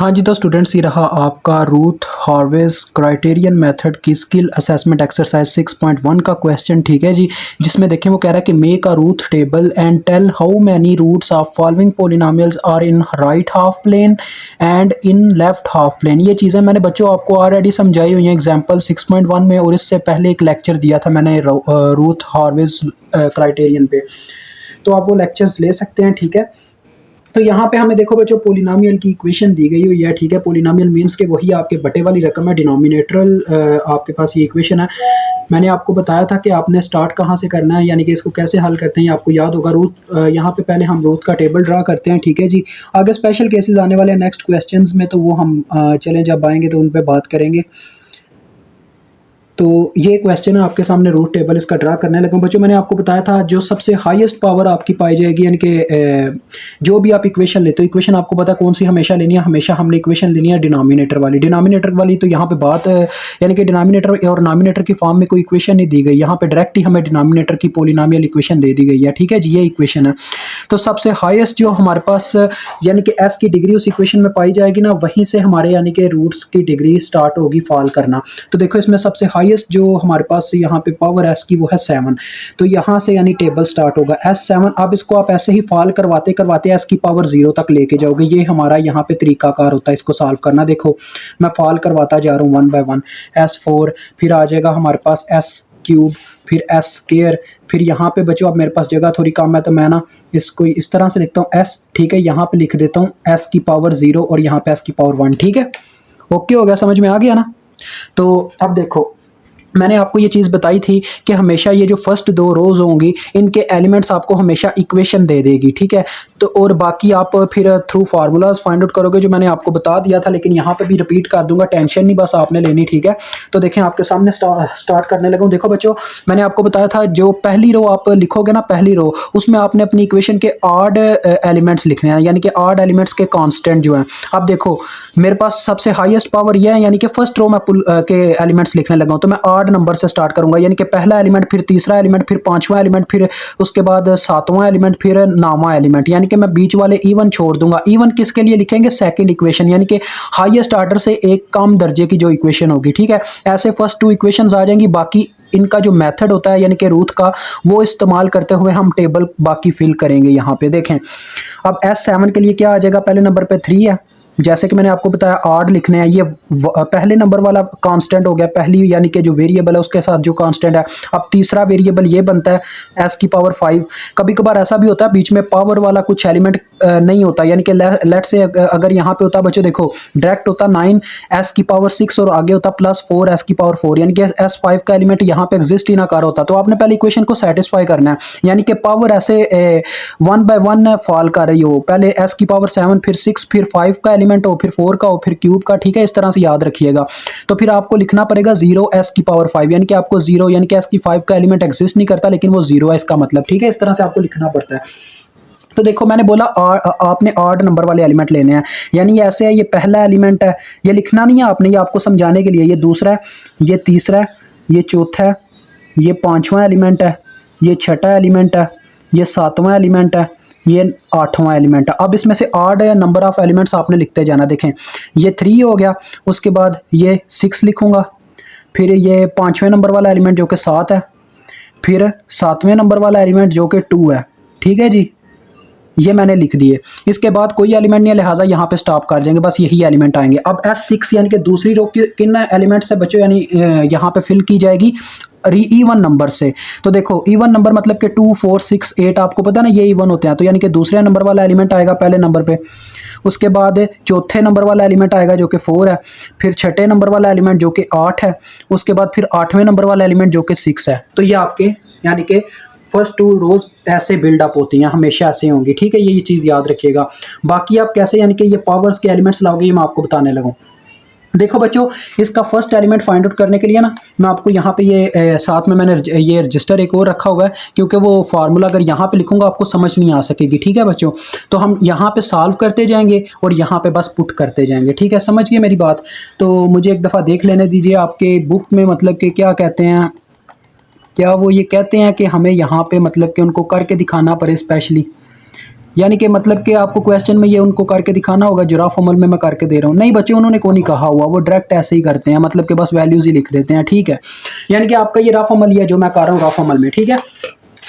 हाँ जी, तो स्टूडेंट्स ये रहा आपका रूथ हॉर्वेज क्राइटेरियन मेथड की स्किल असेसमेंट एक्सरसाइज 6.1 का क्वेश्चन। ठीक है जी, जिसमें देखें वो कह रहा है कि make a Routh table and tell how many roots of following polynomials are in right half plane and in left half plane. ये चीज़ें मैंने बच्चों आपको ऑलरेडी समझाई हुई हैं एग्जाम्पल 6.1 में, और इससे पहले एक लेक्चर दिया था मैंने रूथ हॉर्वेज क्राइटेरियन पे, तो आप वो लेक्चर्स ले सकते हैं। ठीक है, तो यहाँ पे हमें देखो बच्चों पोलिनोमियल की इक्वेशन दी गई हुई है। ठीक है, पोलिनोमियल मींस के वही आपके बटे वाली रकम है, डिनोमिनेटरल आपके पास ये इक्वेशन है। मैंने आपको बताया था कि आपने स्टार्ट कहाँ से करना है, यानी कि इसको कैसे हल करते हैं, आपको याद होगा। रूट यहाँ पे पहले हम रूट का टेबल ड्रा करते हैं। ठीक है जी, आगे स्पेशल केसेस आने वाले हैं नेक्स्ट क्वेश्चंस में, तो वो हम चलें जब आएंगे तो उन पर बात करेंगे। तो ये क्वेश्चन है आपके सामने, रूट टेबल इसका ड्रा करने लगा बच्चों। मैंने आपको बताया था जो सबसे हाईएस्ट पावर आपकी पाई जाएगी, यानी कि जो भी आप इक्वेशन लेते हो, इक्वेशन आपको पता कौन सी हमेशा लेनी है, हमेशा हमने इक्वेशन लेनी है डिनोमिनेटर वाली। डिनोमिनेटर वाली तो यहाँ पे बात यानी कि डिनोमिनेटर और नॉमिनेटर की फॉर्म में कोई इक्वेशन नहीं दी गई, यहाँ पे डायरेक्ट ही हमें डिनोमिनेटर की पोलिनोमियल इक्वेशन दे दी गई है। ठीक है जी, ये इक्वेशन है। तो सबसे हाईएस्ट जो हमारे पास यानी कि एस की डिग्री उस इक्वेशन में पाई जाएगी ना, वहीं से हमारे यानी कि रूट्स की डिग्री स्टार्ट होगी फॉल करना। तो देखो इसमें सबसे हाईएस्ट जो हमारे पास यहाँ पे पावर एस की वो है 7, तो यहाँ से यानी टेबल स्टार्ट होगा S7। अब इसको आप ऐसे ही फॉल करवाते करवाते एस की पावर 0 तक लेके जाओगे। ये हमारा यहाँ पे तरीकाकार होता है इसको सॉल्व करना। देखो मैं फॉल करवाता जा रहा हूँ 1 बाय 1, S4, फिर आ जाएगा हमारे पास S3, फिर S स्क्वायर, फिर यहाँ पे बच्चों अब मेरे पास जगह थोड़ी कम है तो मैं ना इसको इस तरह से लिखता हूँ S। ठीक है, यहाँ पे लिख देता हूँ S की पावर 0 और यहाँ पे S की पावर 1। ठीक है, ओके हो गया, समझ में आ गया ना। तो अब देखो मैंने आपको ये चीज़ बताई थी कि हमेशा ये जो फर्स्ट दो रोज होंगी इनके एलिमेंट्स आपको हमेशा इक्वेशन दे देगी। ठीक है, तो और बाकी आप फिर थ्रू फार्मूलाज फाइंड आउट करोगे, जो मैंने आपको बता दिया था, लेकिन यहाँ पे भी रिपीट कर दूंगा, टेंशन नहीं बस आपने लेनी। ठीक है, तो देखें आपके सामने स्टार्ट करने लगा हूँ। देखो बच्चों मैंने आपको बताया था जो पहली रो आप लिखोगे ना, पहली रो उसमें आपने अपनी इक्वेशन के आड एलिमेंट्स लिखने हैं, यानी कि आड एलिमेंट्स के कांस्टेंट जो हैं। अब देखो मेरे पास सबसे हाईएस्ट पावर ये है, यानी कि फर्स्ट रो में के एलिमेंट्स लिखने लगा हूँ, तो मैं आड नंबर से स्टार्ट करूंगा, यानी कि पहला एलिमेंट, फिर तीसरा एलिमेंट, फिर पांचवा एलिमेंट, फिर उसके बाद सातवां एलिमेंट, फिर नौवां एलिमेंट, यानी कि मैं बीच वाले इवन छोड़ दूंगा। इवन किसके लिए लिखेंगे, सेकंड इक्वेशन, यानी कि हाईएस्ट ऑर्डर से एक कम दर्जे की जो इक्वेशन होगी। ठीक है, ऐसे फर्स्ट टू इक्वेशंस आ जाएंगी। बाकी इनका जो मेथड होता है यानी कि रूट का, वो इस्तेमाल करते हुए हम टेबल बाकी फिल करेंगे। यहाँ पे देखें अब S7 के लिए क्या आ जाएगा, पहले नंबर पे 3 है, जैसे कि मैंने आपको बताया आड लिखने हैं। ये पहले नंबर वाला कांस्टेंट हो गया, पहली यानी कि जो वेरिएबल है उसके साथ जो कांस्टेंट है। अब तीसरा वेरिएबल ये बनता है एस की पावर 5। कभी कभार ऐसा भी होता है बीच में पावर वाला कुछ एलिमेंट नहीं होता, यानी कि लेट से अगर यहाँ पे होता बच्चों, देखो डायरेक्ट होता 9 एस की पावर 6 और आगे होता +4 एस की पावर 4, यानी कि S5 का एलिमेंट यहाँ पे एग्जिस्ट ही ना कर होता। तो आपने पहले इक्वेशन को सेटिस्फाई करना है, यानी कि पावर ऐसे 1 बाय 1 फॉल कर रही हो, पहले एस की पावर 7, फिर 6, फिर 5 का एलिमेंट हो, फिर 4 का हो, फिर क्यूब का। ठीक है, इस तरह से याद रखिएगा। तो फिर आपको लिखना पड़ेगा 0 एस की पावर 5, यानी कि आपको 0 यानी कि एस की 5 का एलिमेंट एग्जिस्ट नहीं करता, लेकिन वो 0 है इसका मतलब। ठीक है, इस तरह से आपको लिखना पड़ता है। तो देखो मैंने बोला आपने आड नंबर वाले एलिमेंट लेने हैं, यानी ये ऐसे है, ये पहला एलिमेंट है, ये लिखना नहीं है आपने, ये आपको समझाने के लिए। ये दूसरा है, ये तीसरा है, ये चौथा है, ये पांचवा एलिमेंट है, ये छठा एलिमेंट है, ये सातवां एलिमेंट है, ये आठवां एलिमेंट है। अब इसमें से आड नंबर ऑफ एलिमेंट्स आपने लिखते जाना। देखें ये 3 हो गया, उसके बाद ये 6 लिखूंगा, फिर ये पांचवें नंबर वाला एलिमेंट जो कि 7 है, फिर सातवें नंबर वाला एलिमेंट जो कि 2 है। ठीक है जी, ये मैंने लिख दिए। इसके बाद कोई एलिमेंट नहीं है, लिहाजा यहाँ पे स्टॉप कर जाएंगे, बस यही एलिमेंट आएंगे। अब S6 यानी कि दूसरी रो किन एलिमेंट से बच्चों यानी यहाँ पे फिल की जाएगी, इवन नंबर से। तो देखो इवन नंबर मतलब कि 2, 4, 6, 8 आपको पता ना ये इवन होते हैं, तो यानी कि दूसरे नंबर वाला एलिमेंट आएगा पहले नंबर पे, उसके बाद चौथे नंबर वाला एलिमेंट आएगा जो कि 4 है, फिर छठे नंबर वाला एलिमेंट जो कि 8 है, उसके बाद फिर आठवें नंबर वाला एलिमेंट जो कि 6 है। तो ये आपके यानी कि फर्स्ट टू रोज ऐसे बिल्डअप होती हैं, हमेशा ऐसे होंगी। ठीक है, ये चीज़ याद रखिएगा। बाकी आप कैसे यानी कि ये पावर्स के एलिमेंट्स लाओगे, ये मैं आपको बताने लगूँ। देखो बच्चों इसका फर्स्ट एलिमेंट फाइंड आउट करने के लिए ना, मैं आपको यहाँ पे ये साथ में मैंने ये रजिस्टर एक और रखा हुआ है, क्योंकि वो फार्मूला अगर यहाँ पे लिखूंगा आपको समझ नहीं आ सकेगी। ठीक है बच्चों, तो हम यहाँ पे सॉल्व करते जाएंगे और यहाँ पे बस पुट करते जाएंगे। ठीक है, समझ गए मेरी बात। तो मुझे एक दफ़ा देख लेने दीजिए आपके बुक में, मतलब कि क्या कहते हैं, क्या वो ये कहते हैं कि हमें यहाँ पे मतलब कि उनको करके दिखाना पड़े स्पेशली। यानी कि मतलब कि आपको क्वेश्चन में ये उनको करके दिखाना होगा जो रफ अमल में मैं करके दे रहा हूँ। नहीं बच्चे, उन्होंने को नहीं कहा हुआ, वो डायरेक्ट ऐसे ही करते हैं, मतलब कि बस वैल्यूज़ ही लिख देते हैं, ठीक है। यानी कि आपका ये रफ अमल ही है जो मैं कर रहा हूँ रफ अमल में, ठीक है।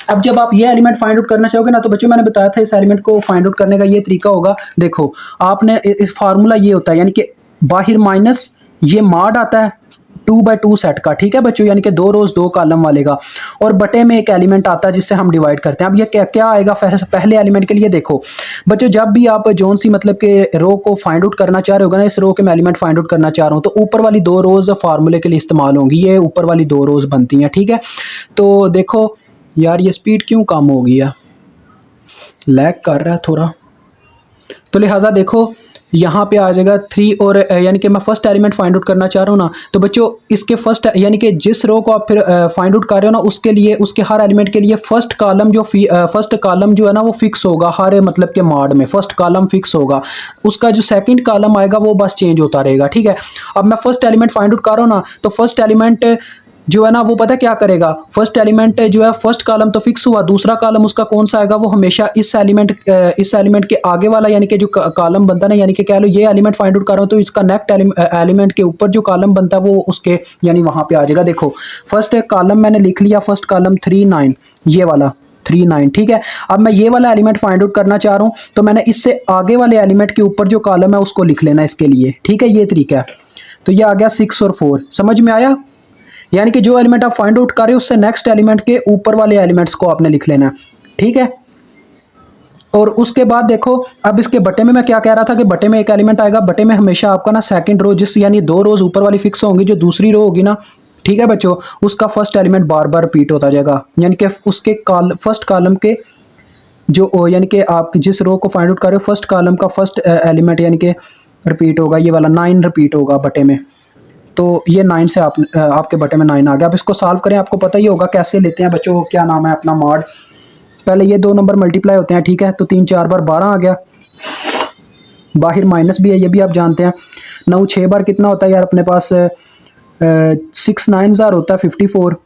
अब जब आप ये एलिमेंट फाइंड आउट करना चाहोगे ना, तो बच्चों मैंने बताया था इस एलिमेंट को फाइंड आउट करने का ये तरीका होगा। देखो आपने इस फार्मूला ये होता है, यानी कि बाहर माइनस ये माड आता है 2/2 सेट का, ठीक है बच्चों, यानी कि 2 रोज 2 कॉलम वाले का, और बटे में एक एलिमेंट आता है जिससे हम डिवाइड करते हैं। अब ये क्या क्या आएगा पहले एलिमेंट के लिए। देखो बच्चों, जब भी आप जोन सी मतलब के रो को फाइंड आउट करना चाह रहे होगा ना, इस रो के मैं एलिमेंट फाइंड आउट करना चाह रहा हूँ, तो ऊपर वाली 2 रोज फार्मूले के लिए इस्तेमाल होंगी, ये ऊपर वाली 2 रोज बनती हैं, ठीक है। तो देखो यार, ये स्पीड क्यों कम हो गई है, लैग कर रहा है थोड़ा, तो लिहाजा देखो यहाँ पे आ जाएगा 3, और यानी कि मैं फर्स्ट एलिमेंट फाइंड आउट करना चाह रहा हूँ ना, तो बच्चों इसके फर्स्ट यानी कि जिस रो को आप फिर फाइंड आउट कर रहे हो ना, उसके लिए उसके हर एलिमेंट के लिए फर्स्ट कॉलम जो है ना वो फिक्स होगा, हर मतलब के मॉड में फर्स्ट कॉलम फिक्स होगा, उसका जो सेकंड कॉलम आएगा वो बस चेंज होता रहेगा, ठीक है। अब मैं फर्स्ट एलिमेंट फाइंड आउट कर रहा हूँ ना, तो फर्स्ट एलिमेंट जो है ना वो पता क्या करेगा, फर्स्ट एलिमेंट जो है फर्स्ट कॉलम तो फिक्स हुआ, दूसरा कॉलम उसका कौन सा आएगा, वो हमेशा इस एलिमेंट के आगे वाला, यानी कि जो कॉलम बनता है ना, यानी कि कह लो ये एलिमेंट फाइंड आउट कर रहा हूँ, तो इसका नेक्स्ट एलिमेंट के ऊपर जो कॉलम बनता है वो उसके यानी वहां पे आ जाएगा। देखो फर्स्ट कॉलम मैंने लिख लिया, फर्स्ट कॉलम 3 9, ये वाला 3 9, ठीक है। अब मैं ये वाला एलिमेंट फाइंड आउट करना चाह रहा हूँ, तो मैंने इससे आगे वाले एलिमेंट के ऊपर जो कॉलम है उसको लिख लेना इसके लिए, ठीक है, ये तरीका है। तो ये आ गया 6 और 4, समझ में आया। यानी कि जो एलिमेंट आप फाइंड आउट कर रहे हो उससे नेक्स्ट एलिमेंट के ऊपर वाले एलिमेंट्स को आपने लिख लेना, ठीक है। और उसके बाद देखो, अब इसके बटे में मैं क्या कह रहा था कि बटे में एक एलिमेंट आएगा, बटे में हमेशा आपका ना सेकंड रो, जिस यानी 2 रोज ऊपर वाली फिक्स होंगी, जो दूसरी रो होगी ना, ठीक है बच्चों, उसका फर्स्ट एलिमेंट बार बार रिपीट होता जाएगा, यानी कि उसके फर्स्ट कॉलम के जो यानी कि आप जिस रो को फाइंड आउट कर रहे हो फर्स्ट कॉलम का फर्स्ट एलिमेंट यानी कि रिपीट होगा, ये वाला 9 रिपीट होगा बटे में। तो ये 9 से आपके बटे में 9 आ गया। अब इसको सॉल्व करें, आपको पता ही होगा कैसे लेते हैं बच्चों, क्या नाम है अपना मॉड, पहले ये 2 नंबर मल्टीप्लाई होते हैं, ठीक है, तो 3 4 बार 12 आ गया, बाहर माइनस भी है ये भी आप जानते हैं, 9 6 बार कितना होता है यार अपने पास 6 9 जार होता है 54,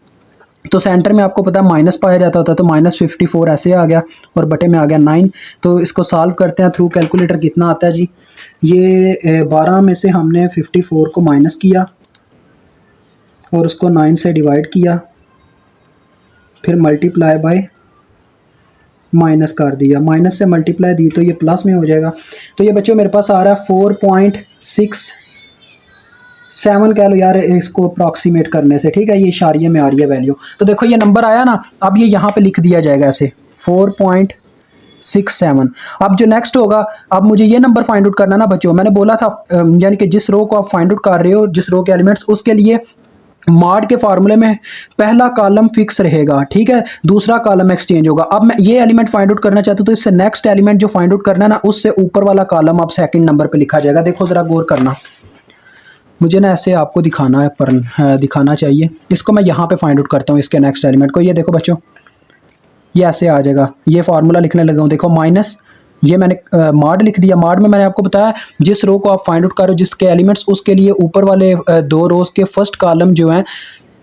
तो सेंटर में आपको पता है माइनस पाया जाता होता है, तो -54 ऐसे आ गया, और बटे में आ गया 9। तो इसको सॉल्व करते हैं थ्रू कैलकुलेटर, कितना आता है जी, ये 12 में से हमने 54 को माइनस किया और उसको 9 से डिवाइड किया, फिर मल्टीप्लाई बाय माइनस कर दिया, माइनस से मल्टीप्लाई दी तो ये प्लस में हो जाएगा। तो ये बच्चों मेरे पास आ रहा है 4.67 कह लो यार इसको अप्रॉक्सीमेट करने से, ठीक है, ये इशारिये में आ रही है वैल्यू। तो देखो ये नंबर आया ना, अब ये यहाँ पे लिख दिया जाएगा ऐसे 4.67। अब जो नेक्स्ट होगा, अब मुझे ये नंबर फाइंड आउट करना ना बच्चों, मैंने बोला था यानी कि जिस रो को आप फाइंड आउट कर रहे हो, जिस रो के एलिमेंट्स, उसके लिए मॉड के फार्मूले में पहला कॉलम फिक्स रहेगा, ठीक है, दूसरा कॉलम एक्सचेंज होगा। अब मैं ये एलिमेंट फाइंड आउट करना चाहता हूं, तो इससे नेक्स्ट एलिमेंट जो फाइंड आउट करना है ना, उससे ऊपर वाला कॉलम अब सेकंड नंबर पे लिखा जाएगा। देखो जरा गौर करना, मुझे ना ऐसे आपको दिखाना है, पर दिखाना चाहिए। इसको मैं यहाँ पे फाइंड आउट करता हूँ इसके नेक्स्ट एलिमेंट को, ये देखो बच्चों ये ऐसे आ जाएगा, ये फार्मूला लिखने लगा हूँ, देखो माइनस, ये मैंने मॉड लिख दिया। मॉड में मैंने आपको बताया जिस रो को आप फाइंड आउट करो जिसके एलिमेंट्स, उसके लिए ऊपर वाले 2 रोज के फर्स्ट कॉलम जो हैं,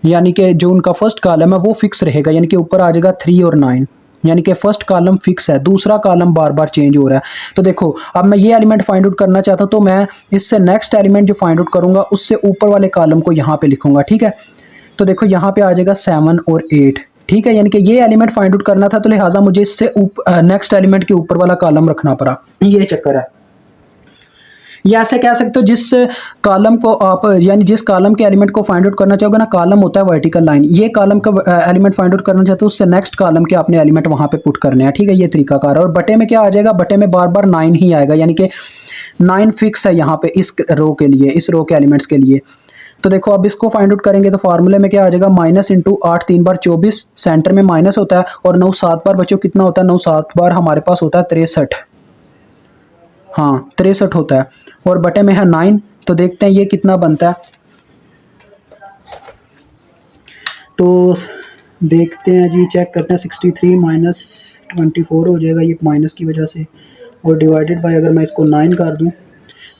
यानी कि जो उनका फर्स्ट कॉलम है वो फिक्स रहेगा, यानी कि ऊपर आ जाएगा 3 और 9, यानी कि फर्स्ट कॉलम फिक्स है, दूसरा कॉलम बार बार चेंज हो रहा है। तो देखो अब मैं ये एलिमेंट फाइंड आउट करना चाहता हूँ, तो मैं इससे नेक्स्ट एलिमेंट जो फाइंड आउट करूँगा उससे ऊपर वाले कॉलम को यहाँ पे लिखूँगा, ठीक है। तो देखो यहाँ पे आ जाएगा 7 और 8, ठीक है, यानी कि ये एलिमेंट फाइंड आउट करना था, तो लिहाजा मुझे इससे नेक्स्ट एलिमेंट के ऊपर वाला कॉलम रखना पड़ा, ये चक्कर है। या ऐसे कह सकते हो जिस कॉलम को आप यानी जिस कॉलम के एलिमेंट को फाइंड आउट करना चाहोगे ना, कॉलम होता है वर्टिकल लाइन, ये कॉलम का एलिमेंट फाइंड आउट करना चाहते हो उससे नेक्स्ट कॉलम के अपने एलिमेंट वहां पे पुट करने हैं, ठीक है, ये तरीका कार है। और बटे में क्या आ जाएगा, बटे में बार बार 9 ही आएगा, यानी कि 9 फिक्स है यहाँ पे इस रो के लिए, इस रो के एलिमेंट्स के लिए। तो देखो अब इसको फाइंड आउट करेंगे तो फार्मूले में क्या आ जाएगा, माइनस इंटू 8 3 बार 24, सेंटर में माइनस होता है, और 9 7 बार बच्चों कितना होता है, 9 7 बार हमारे पास होता है 63, हाँ 63 होता है, और बटे में है 9। तो देखते हैं ये कितना बनता है, तो देखते हैं जी, चेक करते हैं, 63 माइनस 24 हो जाएगा ये माइनस की वजह से, और डिवाइडेड बाय अगर मैं इसको 9 कर दूं,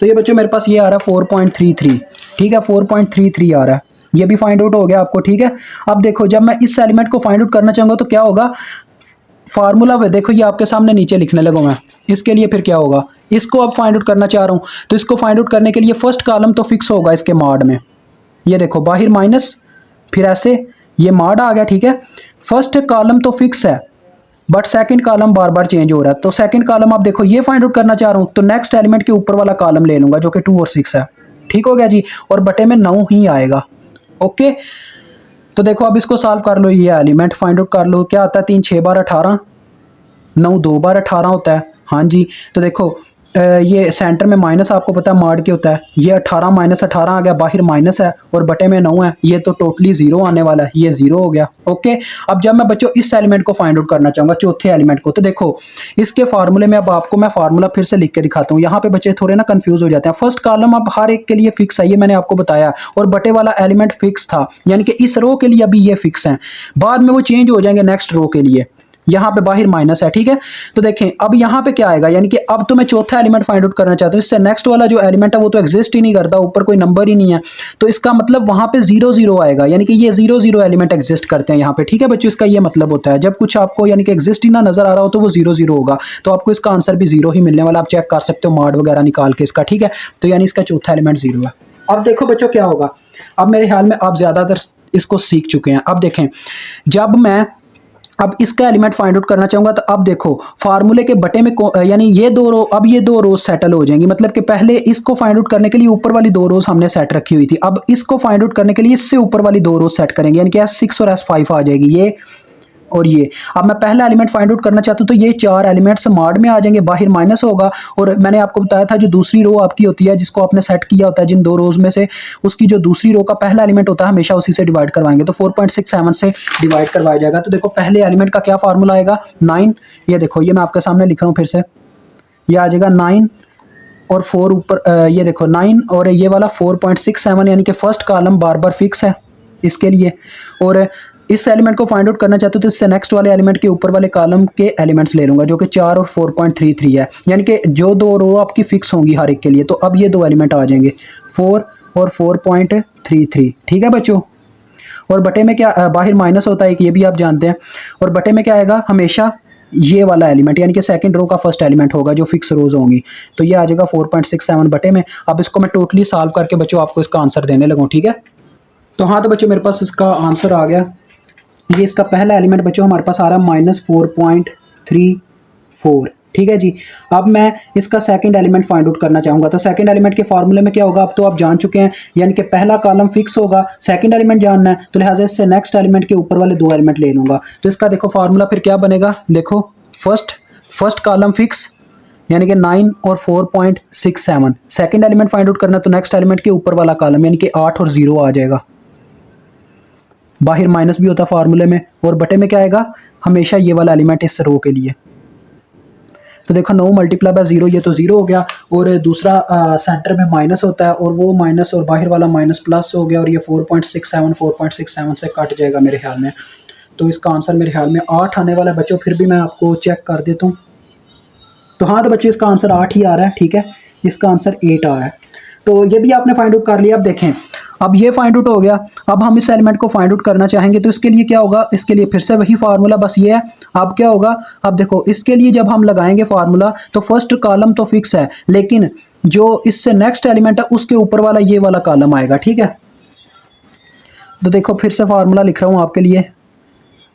तो ये बच्चों मेरे पास ये आ रहा है 4.33, ठीक है, 4.33 आ रहा है, ये भी फाइंड आउट हो गया आपको, ठीक है। अब देखो जब मैं इस एलिमेंट को फाइंड आउट करना चाहूँगा तो क्या होगा, फार्मूला देखो ये आपके सामने नीचे लिखने लगा मैं। इसके लिए फिर क्या होगा, इसको अब फाइंड आउट करना चाह रहा हूँ, तो इसको फाइंड आउट करने के लिए फर्स्ट कॉलम तो फिक्स होगा इसके मॉड में। ये देखो बाहर माइनस, फिर ऐसे ये मॉड आ गया, ठीक है। फर्स्ट कॉलम तो फिक्स है but second column bar bar change हो रहा है, तो सेकंड कॉलम आप देखो ये फाइंड आउट करना चाह रहा हूँ, तो नेक्स्ट एलिमेंट के ऊपर वाला कॉलम ले लूंगा जो कि 2 और 6 है। ठीक हो गया जी, और बटे में 9 ही आएगा। ओके, तो देखो अब इसको सॉल्व कर लो, ये एलिमेंट फाइंड आउट कर लो। क्या आता है, 3 6 बार 18, 9 2 बार 18 होता है। हाँ जी, तो देखो ये सेंटर में माइनस आपको पता है मॉड के होता है, ये 18 माइनस 18 आ गया, बाहर माइनस है और बटे में 9 है, ये तो टोटली 0 आने वाला है, ये 0 हो गया। ओके, अब जब मैं बच्चों इस एलिमेंट को फाइंड आउट करना चाहूँगा, चौथे एलिमेंट को, तो देखो इसके फार्मूले में अब आपको मैं फार्मूला फिर से लिख के दिखाता हूँ। यहाँ पे बच्चे थोड़े ना कंफ्यूज हो जाते हैं। फर्स्ट कॉलम अब हर एक के लिए फिक्स है, ये मैंने आपको बताया, और बटे वाला एलिमेंट फिक्स था, यानी कि इस रो के लिए अभी ये फिक्स है, बाद में वो चेंज हो जाएंगे नेक्स्ट रो के लिए। यहाँ पे बाहर माइनस है, ठीक है। तो देखें अब यहाँ पे क्या आएगा, यानी कि अब तो मैं चौथा एलिमेंट फाइंड आउट करना चाहता हूँ, इससे नेक्स्ट वाला जो एलिमेंट है वो तो एग्जिस्ट ही नहीं करता, ऊपर कोई नंबर ही नहीं है, तो इसका मतलब वहाँ पे 0 0 आएगा, यानी कि ये 0 0 एलिमेंट एग्जिस्ट करते हैं यहाँ पे। ठीक है बच्चों, इसका ये मतलब होता है जब कुछ आपको यानी कि एग्जिस्ट ही ना नजर आ रहा हो तो वो 0 0 होगा, तो आपको इसका आंसर भी 0 ही मिलने वाला। आप चेक कर सकते हो मॉड वगैरह निकाल के इसका, ठीक है। तो यानी इसका चौथा एलिमेंट 0 है। अब देखो बच्चों क्या होगा, अब मेरे ख्याल में आप ज्यादातर इसको सीख चुके हैं। अब देखें, जब मैं अब इसका एलिमेंट फाइंड आउट करना चाहूंगा, तो अब देखो फार्मूले के बटे में यानी ये 2 रो, अब ये 2 रोज सेटल हो जाएंगी, मतलब कि पहले इसको फाइंड आउट करने के लिए ऊपर वाली 2 रोज हमने सेट रखी हुई थी, अब इसको फाइंड आउट करने के लिए इससे ऊपर वाली 2 रोज सेट करेंगे, यानी कि S6 और S5 आ जाएगी ये और ये। अब मैं पहला एलिमेंट फाइंड आउट करना चाहता हूँ, तो ये 4 एलिमेंट्स मॉड में आ जाएंगे, बाहर माइनस होगा, और मैंने आपको बताया था जो दूसरी रो आपकी होती है जिसको आपने सेट किया होता है जिन 2 रोज में से, उसकी जो दूसरी रो का पहला एलिमेंट होता है हमेशा उसी से डिवाइड करवाएंगे, तो 4.67 से डिवाइड करवाया जाएगा। तो देखो पहले एलिमेंट का क्या फार्मूला आएगा, 9। ये देखो ये मैं आपके सामने लिख रहा हूँ फिर से, ये आ जाएगा 9 और 4 ऊपर, ये देखो 9 और ये वाला 4.67, यानी कि फर्स्ट कॉलम बार बार फिक्स है इसके लिए। और इस एलिमेंट को फाइंड आउट करना चाहते हो तो इससे नेक्स्ट वाले एलिमेंट के ऊपर वाले कॉलम के एलिमेंट्स ले लूंगा जो कि 4 और 4.33 है, यानी कि जो 2 रो आपकी फिक्स होंगी हर एक के लिए। तो अब ये 2 एलिमेंट आ जाएंगे 4 और 4.33, ठीक है बच्चों। और बटे में क्या, बाहर माइनस होता है कि ये भी आप जानते हैं, और बटे में क्या आएगा हमेशा ये वाला एलिमेंट, यानी कि सेकंड रो का फर्स्ट एलिमेंट होगा जो फिक्स रोज होंगी, तो ये आ जाएगा 4.67 बटे में। अब इसको मैं टोटली सॉल्व करके बच्चों आपको इसका आंसर देने लगूँ, ठीक है। तो हाँ, तो बच्चों मेरे पास इसका आंसर आ गया। ये इसका पहला एलिमेंट बच्चों हमारे पास आ रहा है -4.34, ठीक है जी। अब मैं इसका सेकंड एलिमेंट फाइंड आउट करना चाहूँगा, तो सेकंड एलिमेंट के फार्मूले में क्या होगा अब तो आप जान चुके हैं, यानी कि पहला कॉलम फिक्स होगा, सेकंड एलिमेंट जानना है, तो लिहाजा इससे नेक्स्ट एलिमेंट के ऊपर वाले 2 एलिमेंट ले लूँगा। तो इसका देखो फार्मूला फिर क्या बनेगा, देखो फर्स्ट कॉलम फिक्स यानी कि 9 और 4.67, सेकंड एलिमेंट फाइंड आउट करना तो नेक्स्ट एलिमेंट के ऊपर वाला कॉलम यानी कि 8 और 0 आ जाएगा, बाहर माइनस भी होता फार्मूले में, और बटे में क्या आएगा हमेशा ये वाला एलिमेंट इस रो के लिए। तो देखो 9 मल्टीप्लाई बाय 0, ये तो 0 हो गया, और दूसरा सेंटर में माइनस होता है और वो माइनस और बाहर वाला माइनस प्लस हो गया, और ये 4.67 से कट जाएगा मेरे ख्याल में। तो इसका आंसर मेरे ख्याल में 8 आने वाला है बच्चों, फिर भी मैं आपको चेक कर देता हूँ। तो हाँ, तो बच्चों इसका आंसर 8 ही आ रहा है, ठीक है, इसका आंसर 8 आ रहा है। तो ये भी आपने फाइंड आउट कर लिया। अब देखें, अब ये फाइंड आउट हो गया, अब हम इस एलिमेंट को फाइंड आउट करना चाहेंगे, तो इसके लिए क्या होगा, इसके लिए फिर से वही फार्मूला, बस ये है। अब क्या होगा, अब देखो इसके लिए जब हम लगाएंगे फार्मूला तो फर्स्ट कॉलम तो फिक्स है, लेकिन जो इससे नेक्स्ट एलिमेंट है उसके ऊपर वाला ये वाला कॉलम आएगा, ठीक है। तो देखो फिर से फार्मूला लिख रहा हूँ आपके लिए।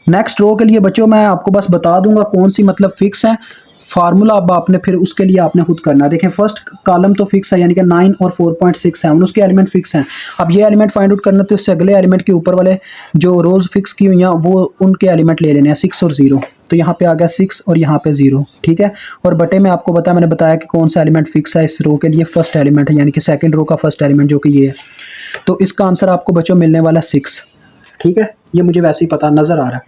नेक्स्ट रो के लिए बच्चों मैं आपको बस बता दूंगा कौन सी मतलब फिक्स है, फार्मूला अब आपने फिर उसके लिए आपने खुद करना है। देखें फर्स्ट कॉलम तो फिक्स है यानी कि 9 और 4.67 उसके एलिमेंट फिक्स हैं। अब ये एलिमेंट फाइंड आउट करना तो इससे अगले एलिमेंट के ऊपर वाले जो रोज फिक्स की हुई हैं वो उनके एलिमेंट ले लेने हैं 6 और 0। तो यहाँ पे आ गया 6 और यहाँ पे 0, ठीक है। और बटे में आपको मैंने बताया कि कौन सा एलिमेंट फिक्स है इस रो के लिए, फर्स्ट एलिमेंट है यानी कि सेकेंड रो का फर्स्ट एलिमेंट जो कि ये है। तो इसका आंसर आपको बच्चों मिलने वाला 6, ठीक है। ये मुझे वैसे ही पता नज़र आ रहा है,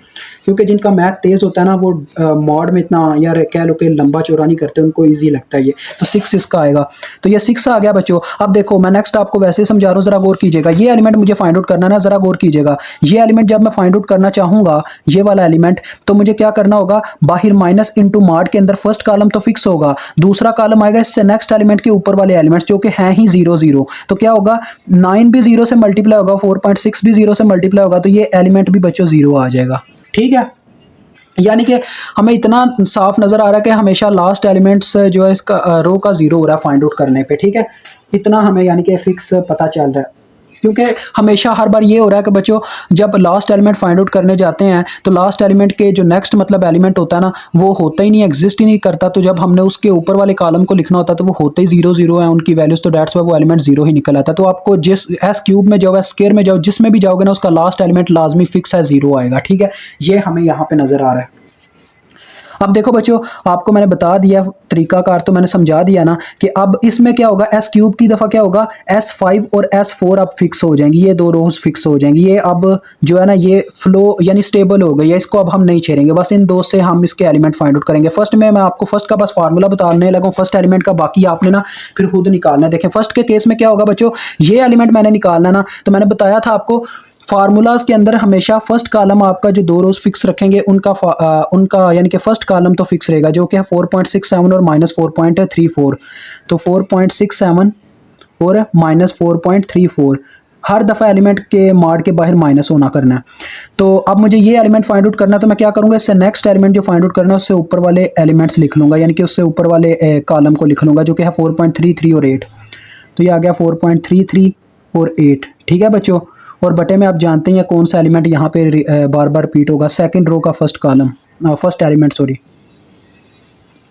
क्योंकि जिनका मैथ तेज़ होता है ना वो मॉड में इतना यार कह लो कि लंबा चौड़ा नहीं करते, उनको इजी लगता है ये। तो 6 इसका आएगा, तो ये 6 आ गया बच्चों। अब देखो मैं नेक्स्ट आपको वैसे ही समझा रहा हूँ, ज़रा गौर कीजिएगा। ये एलिमेंट मुझे फाइंड आउट करना है ना, ज़रा गौर कीजिएगा। ये एलिमेंट जब मैं फाइंड आउट करना चाहूँगा ये वाला एलिमेंट, तो मुझे क्या करना होगा, बाहर माइनस इंटू मॉड के अंदर फर्स्ट कॉलम तो फिक्स होगा, दूसरा कॉलम आएगा इससे नेक्स्ट एलिमेंट के ऊपर वाले एलिमेंट्स जो कि हैं ही 0 0। तो क्या होगा, 9 भी 0 से मल्टीप्लाई होगा, 4.6 भी 0 से मल्टीप्लाई होगा, तो ये एलिमेंट भी बच्चों 0 आ जाएगा, ठीक है। यानी कि हमें इतना साफ नज़र आ रहा है कि हमेशा लास्ट एलिमेंट्स जो है इसका रो का ज़ीरो हो रहा है फाइंड आउट करने पे, ठीक है। इतना हमें यानी कि फिक्स पता चल रहा है, क्योंकि हमेशा हर बार ये हो रहा है कि बच्चों जब लास्ट एलिमेंट फाइंड आउट करने जाते हैं तो लास्ट एलिमेंट के जो नेक्स्ट मतलब एलिमेंट होता है ना, वो होता ही नहीं, एग्जिस्ट ही नहीं करता। तो जब हमने उसके ऊपर वाले कॉलम को लिखना होता है तो वो होते ही जीरो जीरो है उनकी वैल्यूज, तो डेट्स वाई वो एलिमेंट जीरो ही निकल आता है। तो आपको जिस एस क्यूब में जाओ, एस स्क्वायर में जाओ, जिसमें भी जाओगे ना, उसका लास्ट एलिमेंट लाजमी फिक्स है, जीरो आएगा, ठीक है। ये हमें यहाँ पे नजर आ रहा है। अब देखो बच्चों, आपको मैंने बता दिया तरीकाकार, तो मैंने समझा दिया ना कि अब इसमें क्या होगा, एस क्यूब की दफ़ा क्या होगा, S5 और S4 अब फिक्स हो जाएंगी, ये दो रोज फिक्स हो जाएंगी। ये अब जो है ना ये फ्लो यानी स्टेबल हो गई है, इसको अब हम नहीं छेड़ेंगे, बस इन दो से हम इसके एलिमेंट फाइंड आउट करेंगे। फर्स्ट में मैं आपको फर्स्ट का बस फार्मूला बताने लगा, फर्स्ट एलिमेंट का, बाकी आपने ना फिर खुद निकालना है। देखें फर्स्ट के केस में क्या होगा बच्चों, ये एलिमेंट मैंने निकालना ना, तो मैंने बताया था आपको फार्मूलाज के अंदर हमेशा फर्स्ट कॉलम आपका जो दो रोज फिक्स रखेंगे उनका यानी कि फर्स्ट कॉलम तो फिक्स रहेगा, जो कि है 4.67 और -4.34। तो 4.67 और -4.34 हर दफ़ा एलिमेंट के मार्ड के बाहर माइनस होना करना है। तो अब मुझे ये एलिमेंट फाइंड आउट करना है, तो मैं क्या करूँगा, इससे नेक्स्ट एलिमेंट जो फाइंड आउट करना है उससे ऊपर वाले एलिमेंट्स लिख लूँगा, यानी कि उससे ऊपर वाले कॉलम को लिख लूँगा, जो कि है 4.33 और 8। तो ये आ गया 4.33 और 8, ठीक है बच्चों। और बटे में आप जानते हैं कौन सा एलिमेंट यहाँ पे बार बार रिपीट होगा, सेकंड रो का first column, first element sorry.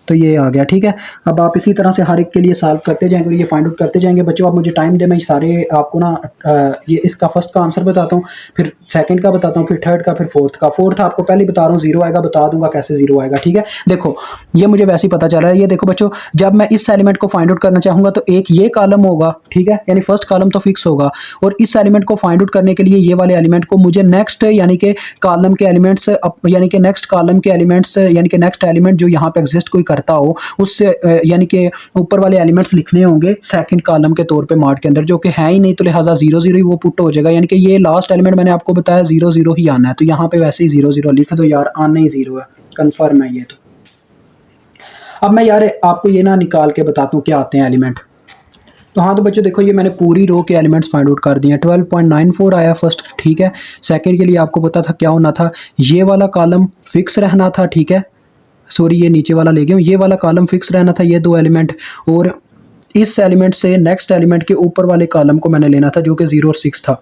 तो ये आ गया, ठीक है। अब आप इसी तरह से हर एक के लिए सॉल्व करते जाएंगे और ये फाइंड आउट करते जाएंगे। बच्चों आप मुझे टाइम दे, मैं सारे आपको ना ये इसका फर्स्ट का आंसर बताता हूँ, फिर सेकंड का बताता हूँ, फिर थर्ड का, फिर फोर्थ का। फोर्थ आपको पहले बता रहा हूँ, जीरो आएगा, बता दूंगा कैसे जीरो आएगा, ठीक है। देखो ये मुझे वैसे ही पता चल रहा है। ये देखो बच्चों, जब मैं इस एलिमेंट को फाइंड आउट करना चाहूँगा तो एक ये कॉलम होगा, ठीक है, यानी फर्स्ट कॉलम तो फिक्स होगा, और इस एलिमेंट को फाइंड आउट करने के लिए ये वाले एलिमेंट को मुझे नेक्स्ट यानी कि कॉलम के एलिमेंट्स यानी कि नेक्स्ट कॉलम के एलिमेंट्स यानी कि नेक्स्ट एलिमेंट जो यहाँ पे एग्जिस्ट कोई करता हो उससे यानी कि ऊपर वाले एलिमेंट्स लिखने होंगे सेकंड कॉलम के तौर पे मार्ड के अंदर, जो कि है ही नहीं, तो लिहाजा जीरो जीरो ही वो पुट हो जाएगा। यानी कि ये लास्ट एलिमेंट मैंने आपको बताया जीरो जीरो ही आना है, तो यहाँ पे वैसे ही जीरो जीरो लिख दो यार, आना ही जीरो है, कन्फर्म है ये। तो अब मैं यार आपको ये ना निकाल के बताता हूँ क्या आते हैं एलिमेंट। तो हाँ, तो बच्चों देखो ये मैंने पूरी रो के एलिमेंट्स फाइंड आउट कर दिए हैं। 12.94 आया फर्स्ट, ठीक है। सेकंड के लिए आपको पता था क्या होना था, ये वाला कॉलम फिक्स रहना था, ठीक है, सॉरी ये नीचे वाला ले गया हूँ, ये वाला कॉलम फिक्स रहना था, ये दो एलिमेंट, और इस एलिमेंट से नेक्स्ट एलिमेंट के ऊपर वाले कॉलम को मैंने लेना था, जो कि 0 और 6 था।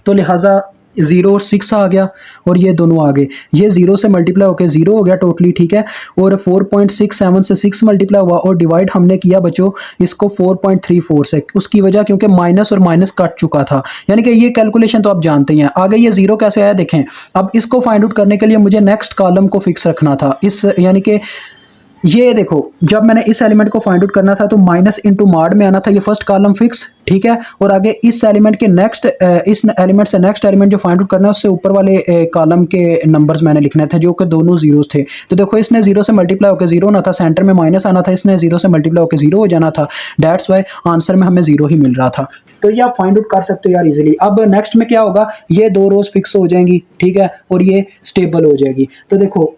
तो लिहाजा 0 और 6 आ गया और ये दोनों आ गए, ये 0 से मल्टीप्लाई होकर 0 हो गया टोटली, ठीक है। और 4.67 से 6 मल्टीप्लाई हुआ और डिवाइड हमने किया बच्चों इसको 4.34 से, उसकी वजह क्योंकि माइनस और माइनस कट चुका था, यानी कि ये कैलकुलेशन तो आप जानते ही हैं। आगे ये 0 कैसे आया देखें। अब इसको फाइंड आउट करने के लिए मुझे नेक्स्ट कॉलम को फिक्स रखना था, इस यानी कि ये देखो जब मैंने इस एलिमेंट को फाइंड आउट करना था तो माइनस इंटू मार्ड में आना था, ये फर्स्ट कॉलम फिक्स, ठीक है। और आगे इस एलिमेंट के नेक्स्ट इस एलिमेंट से नेक्स्ट एलिमेंट जो फाइंड आउट करना है उससे ऊपर वाले कॉलम के नंबर्स मैंने लिखने थे, जो कि दोनों जीरोस थे। तो देखो इसने 0 से मल्टीप्लाई होकर 0 होना था, सेंटर में माइनस आना था, इसने 0 से मल्टीप्लाई होकर 0 हो जाना था, दैट्स वाई आंसर में हमें 0 ही मिल रहा था। तो ये आप फाइंड आउट कर सकते हो यार इजीली। अब नेक्स्ट में क्या होगा, ये दो रोज फिक्स हो जाएंगी, ठीक है, और ये स्टेबल हो जाएगी। तो देखो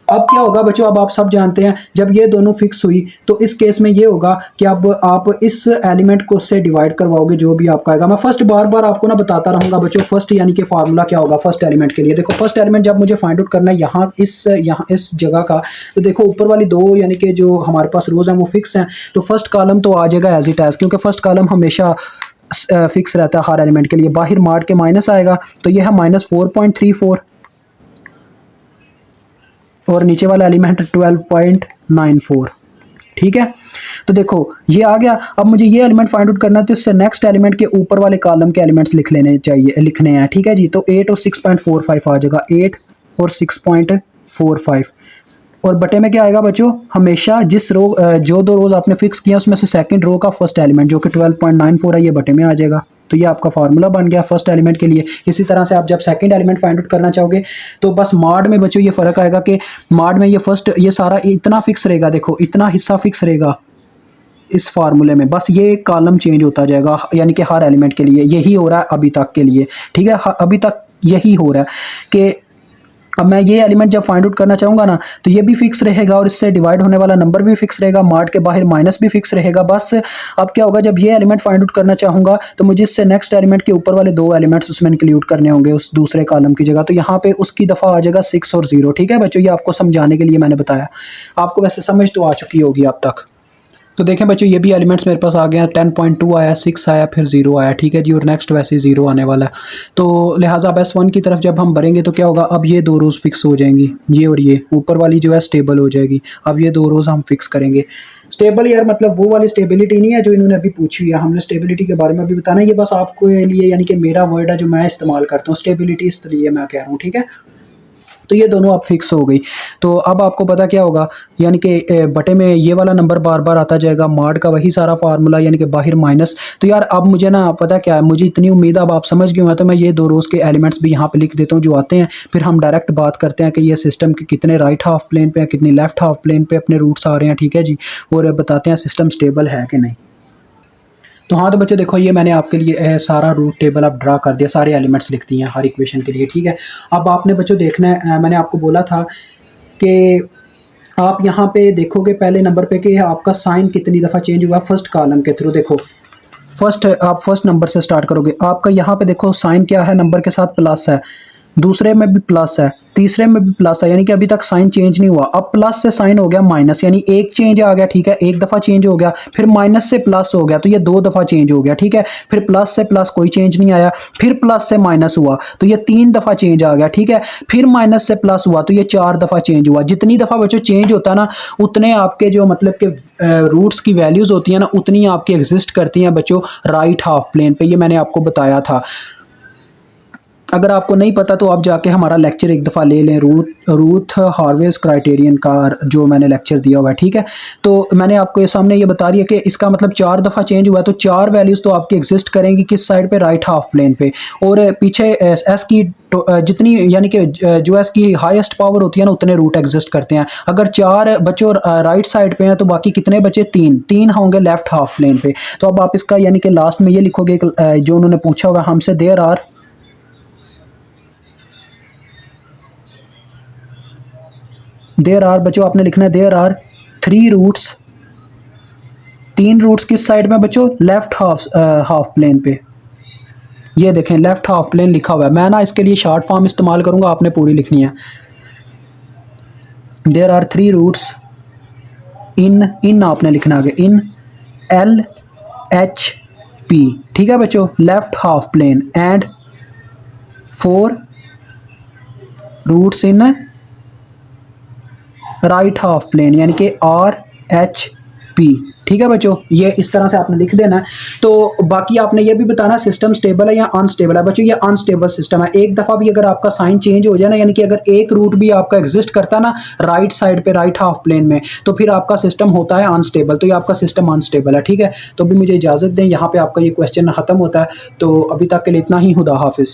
अब क्या होगा बच्चों, अब आप सब जानते हैं जब ये दोनों फिक्स हुई तो इस केस में ये होगा कि अब आप इस एलिमेंट को से डिवाइड करवाओगे, जो भी आपका आएगा। मैं फर्स्ट बार बार आपको ना बताता रहूंगा बच्चों, फर्स्ट यानी कि फार्मूला क्या होगा फर्स्ट एलिमेंट के लिए। देखो फर्स्ट एलिमेंट जब मुझे फाइंड आउट करना है यहाँ इस जगह का, तो देखो ऊपर वाली दो यानी कि जो हमारे पास रोज हैं वो फिक्स हैं, तो फर्स्ट कॉलम तो आ जाएगा एज इट एज, क्योंकि फर्स्ट कॉलम हमेशा फिक्स रहता है हर एलिमेंट के लिए। बाहर मार्ड के माइनस आएगा, तो यह है -4.34 और नीचे वाला एलिमेंट 12.94, ठीक है। तो देखो ये आ गया। अब मुझे ये एलिमेंट फाइंड आउट करना है, तो इससे नेक्स्ट एलिमेंट के ऊपर वाले कॉलम के एलिमेंट्स लिखने हैं, ठीक है जी। तो 8 और 6.45 आ जाएगा, 8 और 6.45, और बटे में क्या आएगा बच्चों, हमेशा जिस रो जो दो रोज आपने फिक्स किया उसमें से सेकंड रो का फर्स्ट एलिमेंट जो कि 12.94 है, ये बटे में आ जाएगा। तो ये आपका फार्मूला बन गया फर्स्ट एलिमेंट के लिए। इसी तरह से आप जब सेकंड एलिमेंट फाइंड आउट करना चाहोगे तो बस मार्ड में बच्चों ये फ़र्क आएगा कि मार्ड में ये सारा इतना फिक्स रहेगा, देखो इतना हिस्सा फिक्स रहेगा इस फार्मूले में, बस ये कॉलम चेंज होता जाएगा, यानी कि हर एलिमेंट के लिए यही हो रहा है अभी तक के लिए, ठीक है। अभी तक यही हो रहा है कि अब मैं ये एलिमेंट जब फाइंड आउट करना चाहूँगा ना, तो ये भी फिक्स रहेगा और इससे डिवाइड होने वाला नंबर भी फिक्स रहेगा, मार्ट के बाहर माइनस भी फिक्स रहेगा। बस अब क्या होगा, जब ये एलिमेंट फाइंड आउट करना चाहूँगा तो मुझे इससे नेक्स्ट एलिमेंट के ऊपर वाले 2 एलिमेंट्स उसमें इंक्लूड करने होंगे उस दूसरे कॉलम की जगह। तो यहाँ पे उसकी दफ़ा आ जाएगा 6 और 0। ठीक है बच्चों, ये आपको समझाने के लिए मैंने बताया। आपको वैसे समझ तो आ चुकी होगी अब तक। तो देखें बच्चों, ये भी एलिमेंट्स मेरे पास आ गए हैं। 10.2 आया, 6 आया, फिर 0 आया। ठीक है जी, और नेक्स्ट वैसे ही 0 आने वाला है। तो लिहाजा अब S1 की तरफ जब हम बढ़ेंगे तो क्या होगा, अब ये 2 रोज़ फिक्स हो जाएंगी, ये और ये ऊपर वाली जो है स्टेबल हो जाएगी। अब ये 2 रोज़ हम फिक्स करेंगे। स्टेबल यार मतलब वो वाली स्टेबिलिटी नहीं है जो इन्होंने अभी पूछी है। हमने स्टेबिलिटी के बारे में अभी बताना है, ये बस आपको लिए यानी कि मेरा वर्ड है जो मैं इस्तेमाल करता हूँ, स्टेबिलिटी इसलिए मैं कह रहा हूँ। ठीक है, तो ये दोनों अब फिक्स हो गई। तो अब आपको पता क्या होगा, यानी कि बटे में ये वाला नंबर बार बार आता जाएगा, मार्ड का वही सारा फार्मूला यानी कि बाहर माइनस। तो यार अब मुझे ना पता क्या है, मुझे इतनी उम्मीद अब आप समझ गए हैं, तो मैं ये 2 रोज़ के एलिमेंट्स भी यहाँ पे लिख देता हूँ जो आते हैं। फिर हम डायरेक्ट बात करते हैं कि ये सिस्टम के कितने राइट हाफ प्लेन पे हैं, कितनी लेफ्ट हाफ प्लेन पे अपने रूट्स आ रहे हैं। ठीक है जी, और बताते हैं सिस्टम स्टेबल है कि नहीं। तो हाँ, तो बच्चों देखो, ये मैंने आपके लिए सारा रूट टेबल अब ड्रा कर दिया, सारे एलिमेंट्स लिख दिए हैं हर इक्वेशन के लिए। ठीक है, अब आपने बच्चों देखना है, मैंने आपको बोला था कि आप यहाँ पे देखोगे पहले नंबर पे कि आपका साइन कितनी दफ़ा चेंज हुआ फर्स्ट कॉलम के थ्रू। देखो आप फर्स्ट नंबर से स्टार्ट करोगे, आपका यहाँ पे देखो साइन क्या है, नंबर के साथ प्लस है, दूसरे में भी प्लस है, तीसरे में भी प्लस है, यानी कि अभी तक साइन चेंज नहीं हुआ। अब प्लस से साइन हो गया माइनस, यानी एक चेंज आ गया। ठीक है, एक दफ़ा चेंज हो गया, फिर माइनस से प्लस हो गया, तो ये 2 दफ़ा चेंज हो गया। ठीक है, फिर प्लस से प्लस कोई चेंज नहीं आया, फिर प्लस से माइनस हुआ तो ये 3 दफ़ा चेंज आ गया। ठीक है, फिर माइनस से प्लस हुआ तो ये 4 दफ़ा चेंज हुआ। जितनी दफ़ा बच्चों चेंज होता है ना, उतने आपके जो मतलब के रूट्स की वैल्यूज़ होती हैं ना, उतनी आपकी एग्जिस्ट करती हैं बच्चों राइट हाफ प्लेन पे। ये मैंने आपको बताया था। अगर आपको नहीं पता तो आप जाके हमारा लेक्चर एक दफ़ा ले लें, रूथ हार्वेस क्राइटेरियन का जो मैंने लेक्चर दिया हुआ है। ठीक है, तो मैंने आपको ये सामने ये बता रही है कि इसका मतलब 4 दफ़ा चेंज हुआ है, तो 4 वैल्यूज़ तो आपकी एग्जिस्ट करेंगी किस साइड पे, राइट हाफ प्लेन पे। और पीछे एस की जितनी यानी कि जो एस की हाईएस्ट पावर होती है ना, उतने रूट एग्जिस्ट करते हैं। अगर 4 बच्चों राइट साइड पे हैं तो बाकी कितने बचे, 3 होंगे लेफ्ट हाफ प्लेन पे। तो अब आप इसका यानी कि लास्ट में ये लिखोगे जो उन्होंने पूछा हुआ हमसे, देयर आर बच्चों आपने लिखना है देयर आर 3 रूट्स, 3 रूट्स किस साइड में बच्चों, लेफ्ट हाफ प्लेन पे। ये देखें लेफ्ट हाफ प्लेन लिखा हुआ है। मैं ना इसके लिए शॉर्ट फॉर्म इस्तेमाल करूंगा, आपने पूरी लिखनी है। देयर आर 3 रूट्स इन आपने लिखना आगे, इन LHP। ठीक है बच्चों, left half plane and 4 roots in right half plane यानी कि RHP। ठीक है बच्चों, ये इस तरह से आपने लिख देना है। तो बाकी आपने ये भी बताना सिस्टम स्टेबल है या अनस्टेबल है। बच्चों ये अनस्टेबल सिस्टम है। एक दफ़ा भी अगर आपका साइन चेंज हो जाए ना, यानी कि अगर एक रूट भी आपका एग्जिस्ट करता है ना राइट साइड पे, राइट हाफ प्लेन में, तो फिर आपका सिस्टम होता है अनस्टेबल। तो ये आपका सिस्टम अनस्टेबल है। ठीक है, तो अभी मुझे इजाज़त दें, यहाँ पे आपका ये क्वेश्चन ख़त्म होता है। तो अभी तक के लिए इतना ही। खुदा हाफिज़।